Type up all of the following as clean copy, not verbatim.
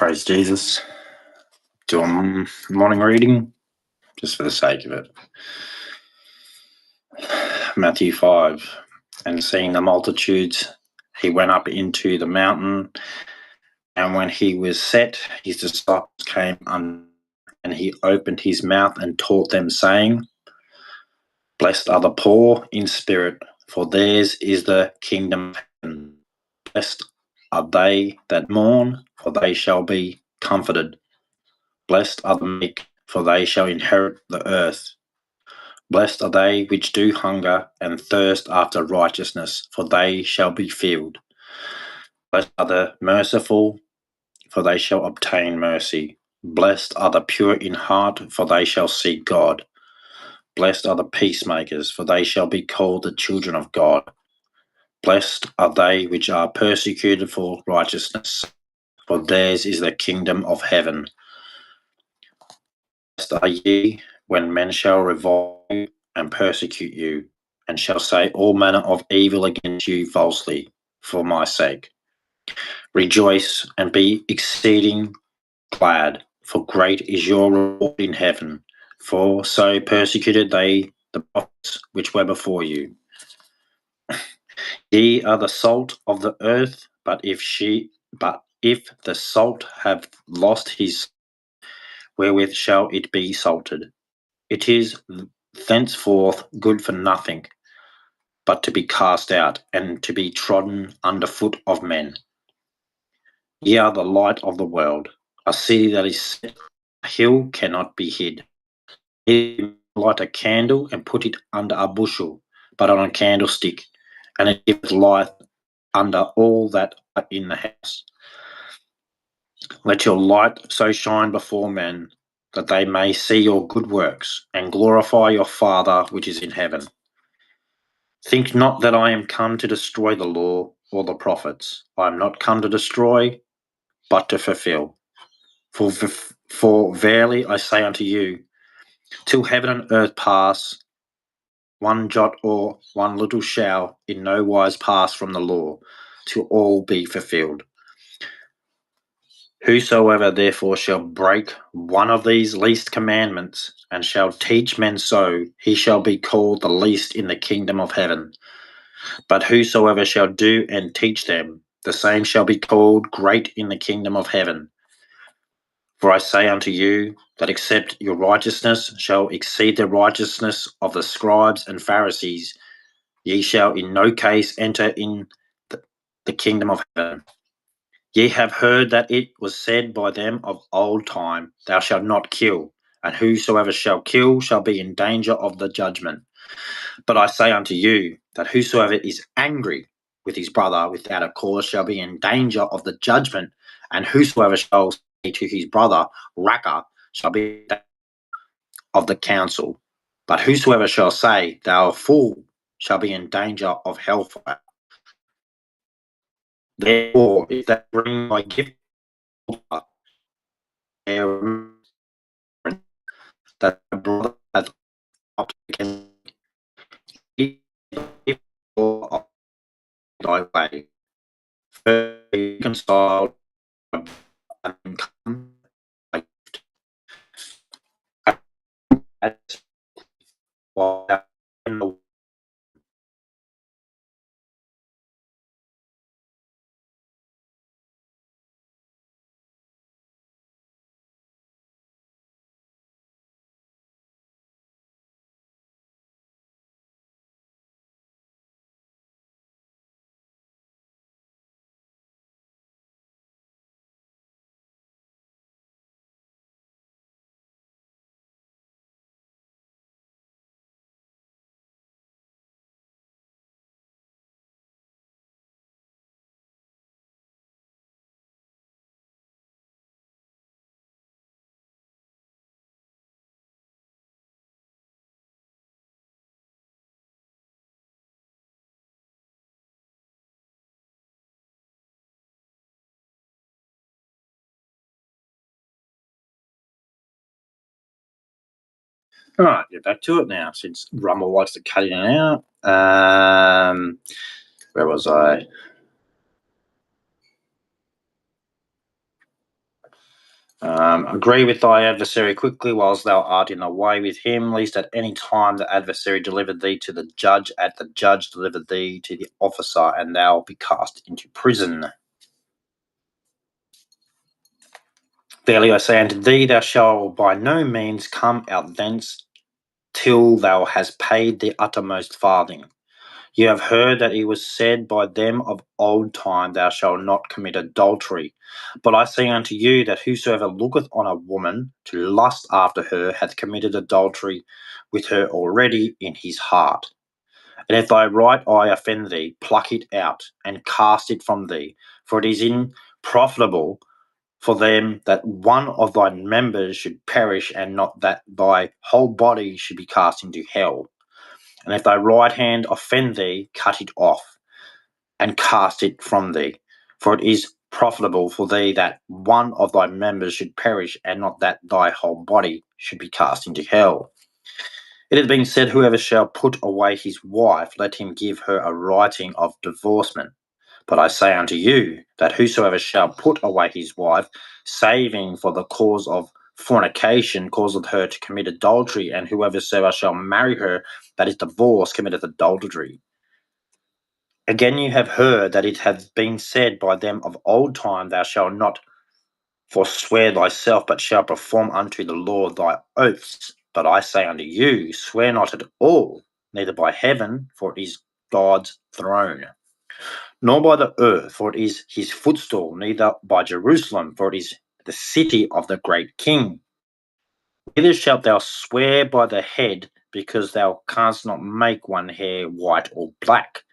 Praise Jesus. Do a morning reading, just for the sake of it. Matthew 5. And seeing the multitudes, he went up into the mountain, and when he was set, his disciples came and he opened his mouth and taught them, saying, Blessed are the poor in spirit, for theirs is the kingdom of heaven. Blessed are they that mourn, for they shall be comforted. Blessed are the meek, for they shall inherit the earth. Blessed are they which do hunger and thirst after righteousness, for they shall be filled. Blessed are the merciful, for they shall obtain mercy. Blessed are the pure in heart, for they shall see God. Blessed are the peacemakers, for they shall be called the children of God. Blessed are they which are persecuted for righteousness, for theirs is the kingdom of heaven. Blessed are ye when men shall revile you and persecute you, and shall say all manner of evil against you falsely, for my sake. Rejoice and be exceeding glad, for great is your reward in heaven. For so persecuted they the prophets which were before you. Ye are the salt of the earth, but if the salt have lost his, wherewith shall it be salted? It is thenceforth good for nothing, but to be cast out, and to be trodden under foot of men. Ye are the light of the world. A city that is set on a hill cannot be hid. You light a candle and put it under a bushel, but on a candlestick, and it giveth light under all that are in the house. Let your light so shine before men, that they may see your good works, and glorify your Father which is in heaven. Think not that I am come to destroy the law or the prophets. I am not come to destroy, but to fulfill. For verily I say unto you, till heaven and earth pass, one jot or one little shall in no wise pass from the law, till all be fulfilled. Whosoever therefore shall break one of these least commandments, and shall teach men so, he shall be called the least in the kingdom of heaven. But whosoever shall do and teach them, the same shall be called great in the kingdom of heaven. For I say unto you, that except your righteousness shall exceed the righteousness of the scribes and Pharisees, ye shall in no case enter in the kingdom of heaven. Ye have heard that it was said by them of old time, Thou shalt not kill, and whosoever shall kill shall be in danger of the judgment. But I say unto you, that whosoever is angry with his brother without a cause shall be in danger of the judgment, and whosoever shall say to his brother, Raca, shall be in danger of the council. But whosoever shall say, Thou art a fool, shall be in danger of hellfire. Therefore, if they bring my gift that the brother hath upped against thee, or thy way, first be reconciled, and come while thou in the All right, get back to it now, since Rumble likes to cut in and out. Where was I? Agree with thy adversary quickly whilst thou art in the way with him, lest at any time the adversary deliver thee to the judge, at the judge deliver thee to the officer, and thou be cast into prison. Verily I say unto thee, thou shalt by no means come out thence till thou hast paid the uttermost farthing. You have heard that it was said by them of old time, Thou shalt not commit adultery. But I say unto you that whosoever looketh on a woman to lust after her hath committed adultery with her already in his heart. And if thy right eye offend thee, pluck it out and cast it from thee, for it is unprofitable for them that one of thy members should perish, and not that thy whole body should be cast into hell. And if thy right hand offend thee, cut it off, and cast it from thee. For it is profitable for thee that one of thy members should perish, and not that thy whole body should be cast into hell. It has been said, Whoever shall put away his wife, let him give her a writing of divorcement. But I say unto you, that whosoever shall put away his wife, saving for the cause of fornication, causeth her to commit adultery, and whoeversoever shall marry her that is divorced committeth adultery. Again you have heard that it hath been said by them of old time, Thou shalt not forswear thyself, but shalt perform unto the Lord thy oaths. But I say unto you, swear not at all, neither by heaven, for it is God's throne, nor by the earth, for it is his footstool, neither by Jerusalem, for it is the city of the great king. Neither shalt thou swear by the head, because thou canst not make one hair white or black.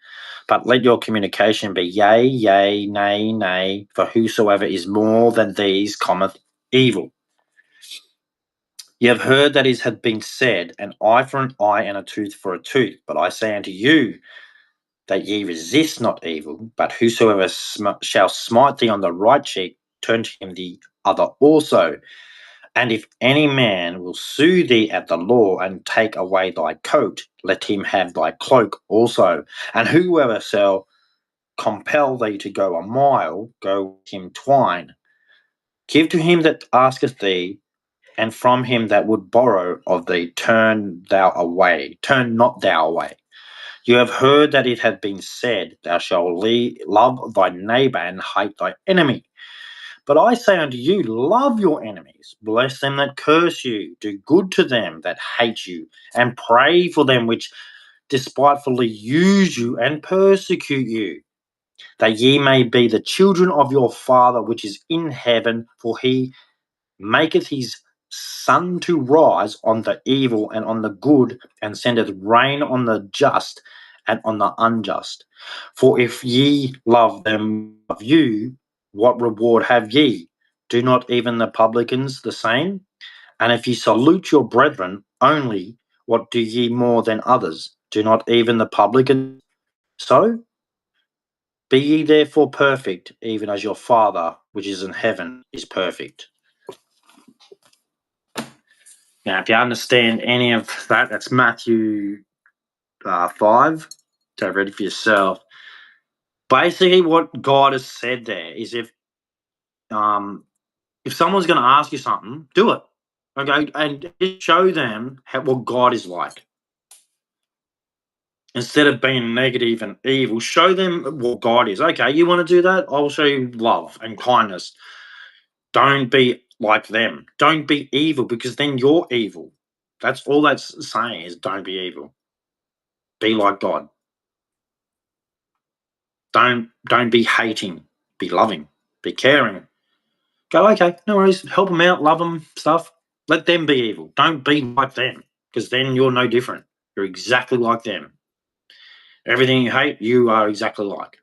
But let your communication be yea, yea, nay, nay, for whosoever is more than these cometh evil. Ye have heard that it hath been said, An eye for an eye, and a tooth for a tooth. But I say unto you, that ye resist not evil, but whosoever shall smite thee on the right cheek, turn to him the other also. And if any man will sue thee at the law, and take away thy coat, let him have thy cloak also. And whoever shall compel thee to go a mile, go with him twine. Give to him that asketh thee, and from him that would borrow of thee turn not thou away. You have heard that it hath been said, Thou shalt love thy neighbour and hate thy enemy. But I say unto you, love your enemies, bless them that curse you, do good to them that hate you, and pray for them which despitefully use you and persecute you, that ye may be the children of your Father which is in heaven, for he maketh his sun to rise on the evil and on the good, and sendeth rain on the just and on the unjust. For if ye love them of you, what reward have ye? Do not even the publicans the same? And if ye salute your brethren only, what do ye more than others? Do not even the publicans so? Be ye therefore perfect, even as your Father which is in heaven is perfect. Now, if you understand any of that, that's Matthew 5. So read it for yourself. Basically, what God has said there is if someone's going to ask you something, do it. Okay, and show them what God is like. Instead of being negative and evil, show them what God is. Okay, you want to do that? I will show you love and kindness. Don't be like them. Don't be evil, because then you're evil. That's all that's saying, is don't be evil. Be like God. Don't be hating. Be loving. Be caring. Go, okay, no worries. Help them out. Love them. Stuff. Let them be evil. Don't be like them, because then you're no different. You're exactly like them. Everything you hate, you are exactly like.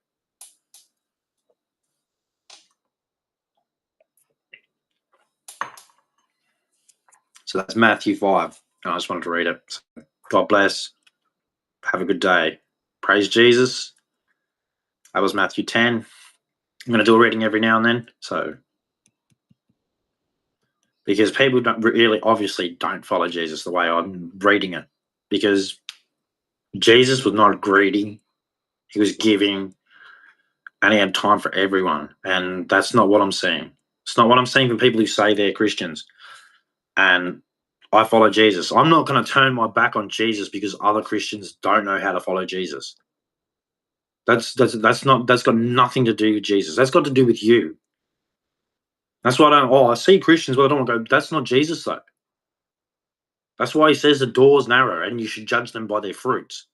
So that's Matthew 5. I just wanted to read it. So, God bless. Have a good day. Praise Jesus. That was Matthew 10. I'm going to do a reading every now and then. So, because people don't really, obviously, don't follow Jesus the way I'm reading it. Because Jesus was not greedy. He was giving, and he had time for everyone. And that's not what I'm seeing. It's not what I'm saying from people who say they're Christians and I follow Jesus. I'm not going to turn my back on Jesus because other Christians don't know how to follow Jesus. That's got nothing to do with Jesus. That's got to do with you. That's why I don't. Oh, I see Christians, but I don't want to go. That's not Jesus, though. That's why he says the door's narrow, and you should judge them by their fruits.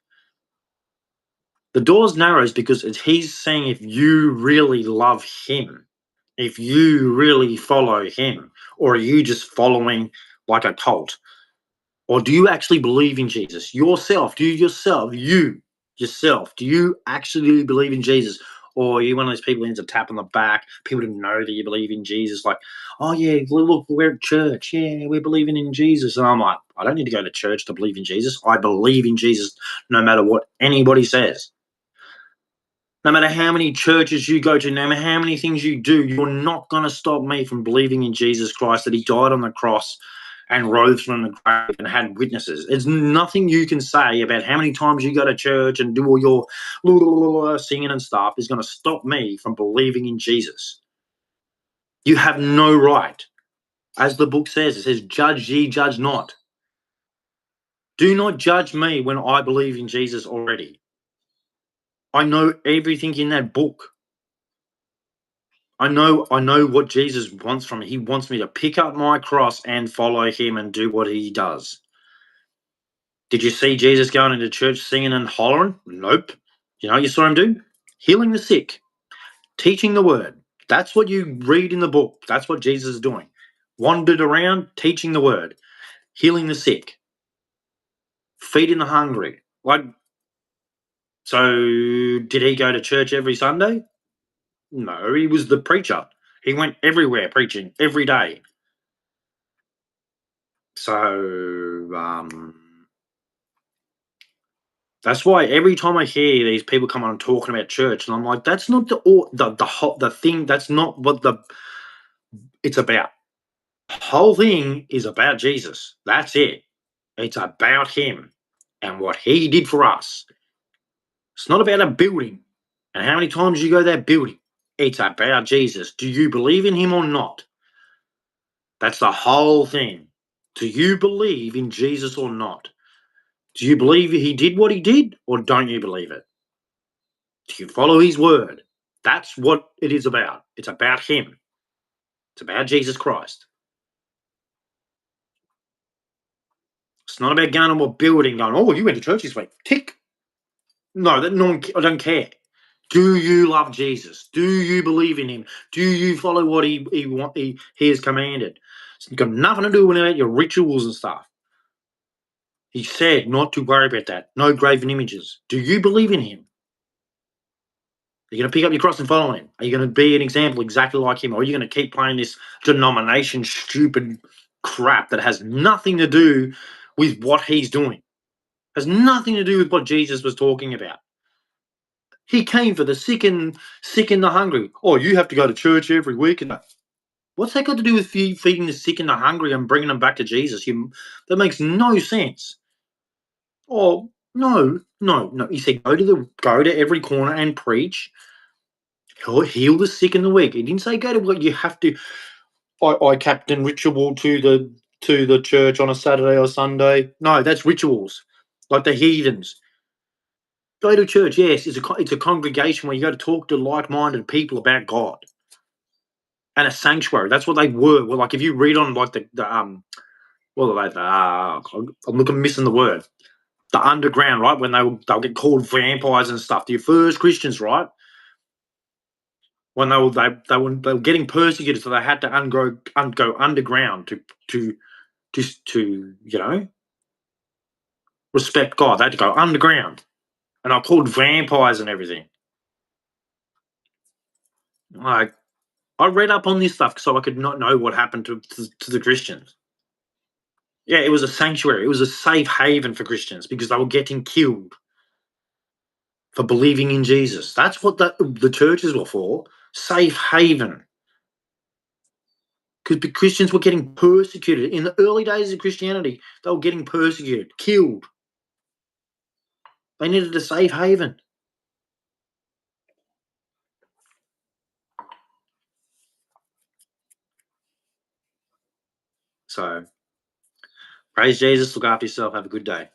The door's narrow is because he's saying if you really love him, if you really follow him, or are you just following like a cult? Or do you actually believe in Jesus yourself? Do you yourself, do you actually believe in Jesus? Or are you one of those people who ends up tapping the back, people who know that you believe in Jesus, like, oh yeah, look, we're at church. Yeah, we're believing in Jesus. And I'm like, I don't need to go to church to believe in Jesus. I believe in Jesus no matter what anybody says. No matter how many churches you go to, no matter how many things you do, you're not going to stop me from believing in Jesus Christ, that he died on the cross and rose from the grave and had witnesses. There's nothing you can say about how many times you go to church and do all your singing and stuff is going to stop me from believing in Jesus. You have no right. As the book says, it says, judge ye, judge not. Do not judge me when I believe in Jesus already. I know everything in that book. I know what Jesus wants from me. He wants me to pick up my cross and follow him and do what he does. Did you see Jesus going into church singing and hollering? Nope. You know what you saw him do? Healing the sick, teaching the word. That's what you read in the book. That's what Jesus is doing. Wandered around teaching the word, healing the sick, feeding the hungry. So did he go to church every Sunday? No, he was the preacher. He went everywhere preaching every day. So that's why every time I hear these people come on talking about church, and I'm like, that's not the thing. That's not what it's about. The whole thing is about Jesus. That's it. It's about him and what he did for us. It's not about a building and how many times you go to that building. It's about Jesus. Do you believe in him or not? That's the whole thing. Do you believe in Jesus or not? Do you believe he did what he did, or don't you believe it? Do you follow his word? That's what it is about. It's about him. It's about Jesus Christ. It's not about going to a building going, oh, you went to church this week. Tick. No, that no one, I don't care. Do you love Jesus? Do you believe in him? Do you follow what he has commanded? It's got nothing to do with your rituals and stuff. He said not to worry about that. No graven images. Do you believe in him? Are you going to pick up your cross and follow him? Are you going to be an example exactly like him? Or are you going to keep playing this denomination stupid crap that has nothing to do with what he's doing? Has nothing to do with what Jesus was talking about. He came for the sick and the hungry. Oh, you have to go to church every week. And what's that got to do with feeding the sick and the hungry and bringing them back to Jesus? That makes no sense. Oh, no. He said go to every corner and preach. Heal the sick and the weak. He didn't say go to what you have to. I captain ritual to the church on a Saturday or Sunday. No, that's rituals, like the heathens. Go to church. Yes, it's a congregation where you go to talk to like-minded people about God, and a sanctuary. That's what they were. Well, like if you read on like the what are they? I'm missing the word. The underground, right? When they'll get called vampires and stuff. The first Christians, right? When they were getting persecuted, so they had to go underground to respect God. They had to go underground, and I called vampires and everything. Like I read up on this stuff so I could not know what happened to the Christians. Yeah, it was a sanctuary. It was a safe haven for Christians because they were getting killed for believing in Jesus. That's what the churches were for. Safe haven. Because Christians were getting persecuted. In the early days of Christianity, they were getting persecuted, killed. They needed a safe haven. So praise Jesus. Look after yourself. Have a good day.